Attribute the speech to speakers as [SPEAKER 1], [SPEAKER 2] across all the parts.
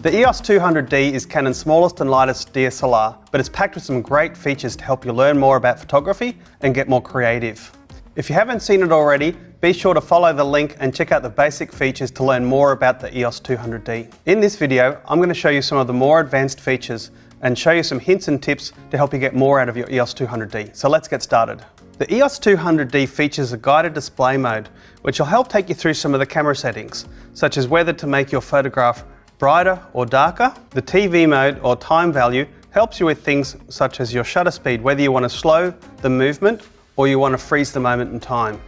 [SPEAKER 1] The EOS 200D is Canon's smallest and lightest DSLR, but it's packed with some great features to help you learn more about photography and get more creative. If you haven't seen it already, be sure to follow the link and check out the basic features to learn more about the EOS 200D. In this video, I'm going to show you some of the more advanced features and show you some hints and tips to help you get more out of your EOS 200D. So let's get started. The EOS 200D features a guided display mode, which will help take you through some of the camera settings, such as whether to make your photograph brighter or darker. The TV mode or time value helps you with things such as your shutter speed, whether you want to slow the movement or you want to freeze the moment in time.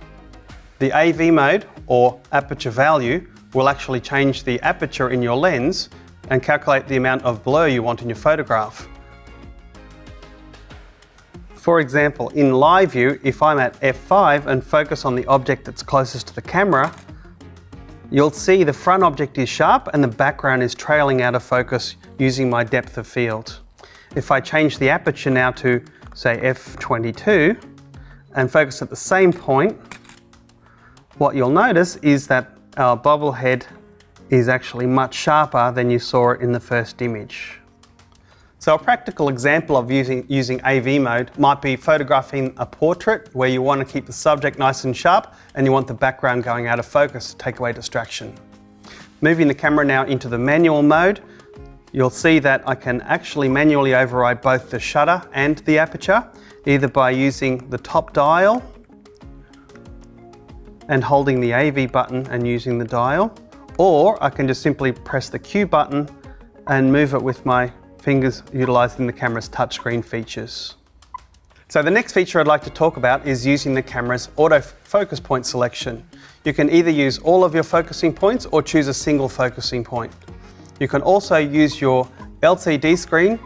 [SPEAKER 1] The AV mode or aperture value will actually change the aperture in your lens and calculate the amount of blur you want in your photograph. For example, in live view, if I'm at f5 and focus on the object that's closest to the camera, you'll see the front object is sharp and the background is trailing out of focus using my depth of field. If I change the aperture now to, say, f22 and focus at the same point, what you'll notice is that our bubble head is actually much sharper than you saw it in the first image. So a practical example of using AV mode might be photographing a portrait where you want to keep the subject nice and sharp and you want the background going out of focus to take away distraction. Moving the camera now into the manual mode, you'll see that I can actually manually override both the shutter and the aperture, either by using the top dial and holding the AV button and using the dial, or I can just simply press the Q button and move it with my fingers utilising the camera's touchscreen features. So the next feature I'd like to talk about is using the camera's autofocus point selection. You can either use all of your focusing points or choose a single focusing point. You can also use your LCD screen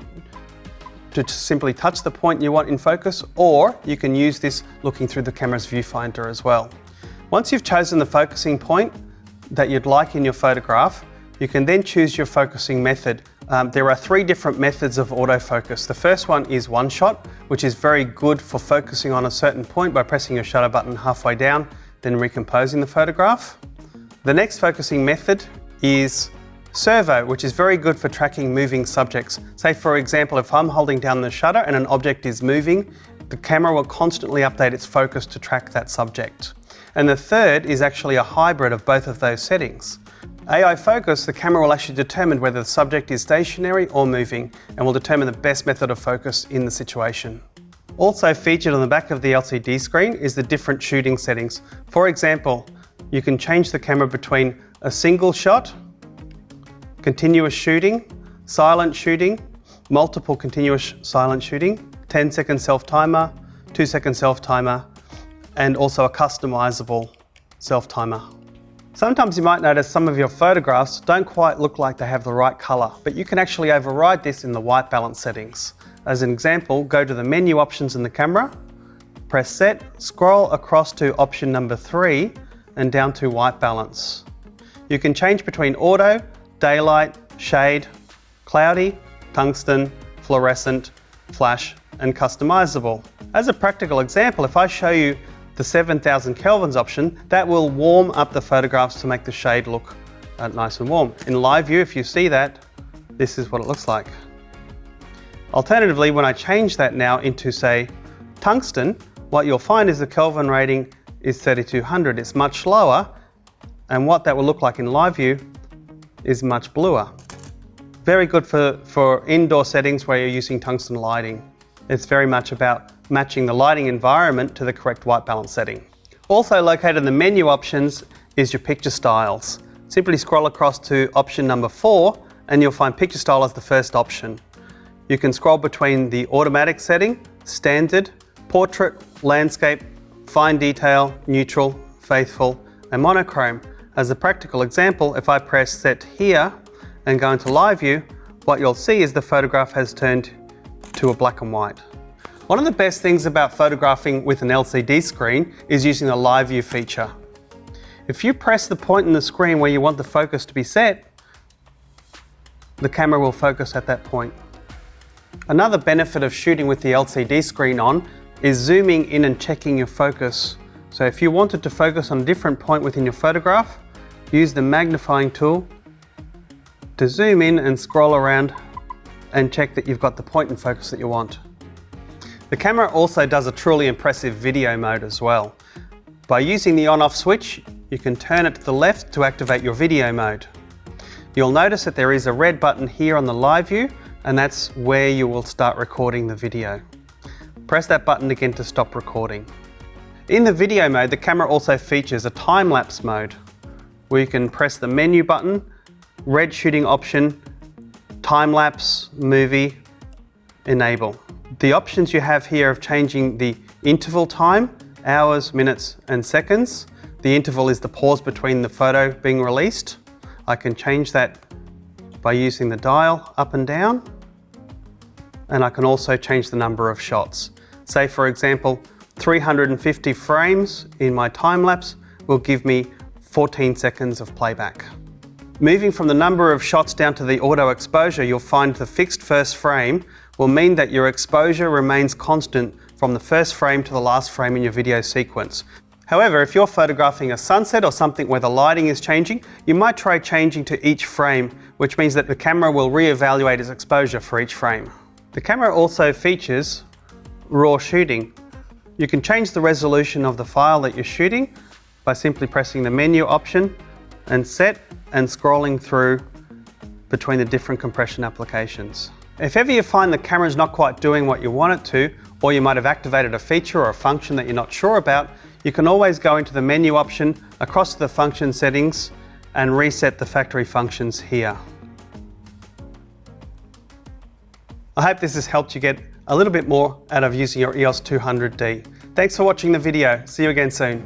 [SPEAKER 1] to simply touch the point you want in focus, or you can use this looking through the camera's viewfinder as well. Once you've chosen the focusing point that you'd like in your photograph, you can then choose your focusing method. There are 3 different methods of autofocus. The first one is one shot, which is very good for focusing on a certain point by pressing your shutter button halfway down, then recomposing the photograph. The next focusing method is servo, which is very good for tracking moving subjects. Say for example, if I'm holding down the shutter and an object is moving, the camera will constantly update its focus to track that subject. And the third is actually a hybrid of both of those settings. AI focus, the camera will actually determine whether the subject is stationary or moving and will determine the best method of focus in the situation. Also featured on the back of the LCD screen is the different shooting settings. For example, you can change the camera between a single shot, continuous shooting, silent shooting, multiple continuous silent shooting, 10-second self-timer, 2-second self-timer, and also a customizable self-timer. Sometimes you might notice some of your photographs don't quite look like they have the right color, but you can actually override this in the white balance settings. As an example, go to the menu options in the camera, press set, scroll across to option number 3 and down to white balance. You can change between auto, daylight, shade, cloudy, tungsten, fluorescent, flash, and customizable. As a practical example, if I show you the 7000 kelvins option, that will warm up the photographs to make the shade look nice and warm. In live view, if you see that, this is what it looks like. Alternatively, when I change that now into, say, tungsten, what you'll find is the Kelvin rating is 3200. It's much lower, and what that will look like in live view is much bluer. Very good for indoor settings where you're using tungsten lighting. It's very much about matching the lighting environment to the correct white balance setting. Also located in the menu options is your picture styles. Simply scroll across to option number 4 and you'll find picture style as the first option. You can scroll between the automatic setting, standard, portrait, landscape, fine detail, neutral, faithful, and monochrome. As a practical example, if I press set here and go into live view, what you'll see is the photograph has turned to a black and white. One of the best things about photographing with an LCD screen is using the live view feature. If you press the point in the screen where you want the focus to be set, the camera will focus at that point. Another benefit of shooting with the LCD screen on is zooming in and checking your focus. So if you wanted to focus on a different point within your photograph, use the magnifying tool to zoom in and scroll around and check that you've got the point and focus that you want. The camera also does a truly impressive video mode as well. By using the on-off switch, you can turn it to the left to activate your video mode. You'll notice that there is a red button here on the live view, and that's where you will start recording the video. Press that button again to stop recording. In the video mode, the camera also features a time-lapse mode, where you can press the menu button, red shooting option, time-lapse, movie, enable. The options you have here of changing the interval time, hours, minutes and seconds. The interval is the pause between the photo being released. I can change that by using the dial up and down, and I can also change the number of shots. Say for example, 350 frames in my time lapse will give me 14 seconds of playback. Moving from the number of shots down to the auto exposure, you'll find the fixed first frame will mean that your exposure remains constant from the first frame to the last frame in your video sequence. However, if you're photographing a sunset or something where the lighting is changing, you might try changing to each frame, which means that the camera will re-evaluate its exposure for each frame. The camera also features raw shooting. You can change the resolution of the file that you're shooting by simply pressing the menu option and set and scrolling through between the different compression applications. If ever you find the camera's not quite doing what you want it to, or you might have activated a feature or a function that you're not sure about, you can always go into the menu option, across to the function settings, and reset the factory functions here. I hope this has helped you get a little bit more out of using your EOS 200D. Thanks for watching the video. See you again soon.